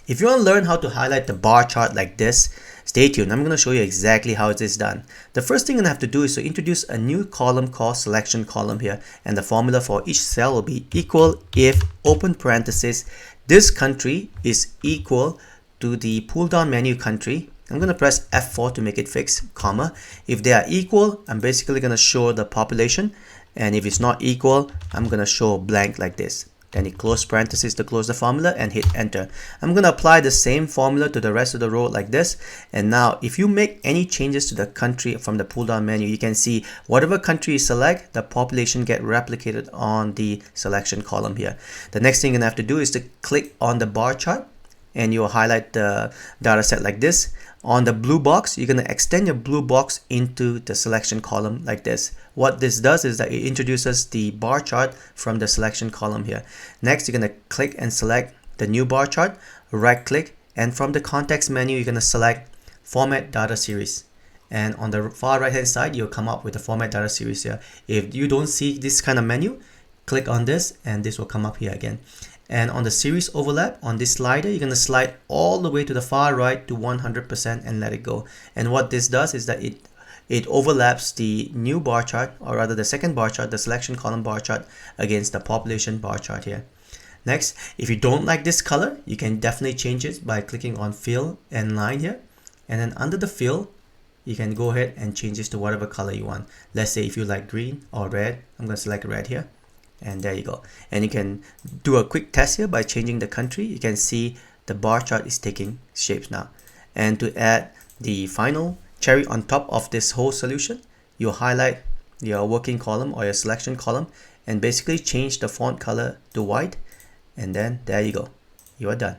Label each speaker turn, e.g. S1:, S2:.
S1: If you want to learn how to highlight the bar chart like this, stay tuned. I'm going to show you exactly how it is done. The first thing I'm going to have to do is to introduce a new column called selection column here, and the formula for each cell will be equal if open parenthesis this country is equal to the pull down menu country. I'm going to press F4 to make it fix, comma. If they are equal, I'm basically going to show the population, and if it's not equal, I'm going to show blank like this. Then you close parentheses to close the formula and hit enter. I'm going to apply the same formula to the rest of the row like this. And now if you make any changes to the country from the pull down menu, you can see whatever country you select, the population get replicated on the selection column here. The next thing you're going to have to do is to click on the bar chart, and you'll highlight the data set like this. On the blue box, you're going to extend your blue box into the selection column like this. What this does is that it introduces the bar chart from the selection column here. Next, you're going to click and select the new bar chart, right click, and from the context menu, you're going to select Format Data Series. And on the far right hand side, you'll come up with the Format Data Series here. If you don't see this kind of menu, click on this and this will come up here again. And on the series overlap, on this slider, you're going to slide all the way to the far right to 100% and let it go. And what this does is that it overlaps the new bar chart, or rather the second bar chart, the selection column bar chart, against the population bar chart here. Next, if you don't like this color, you can definitely change it by clicking on fill and line here. And then under the fill, you can go ahead and change this to whatever color you want. Let's say if you like green or red, I'm going to select red here. And there you go. And you can do a quick test here by changing the country. You can see the bar chart is taking shapes now. And to add the final cherry on top of this whole solution, you highlight your working column or your selection column and basically change the font color to white. And then there you go. You are done.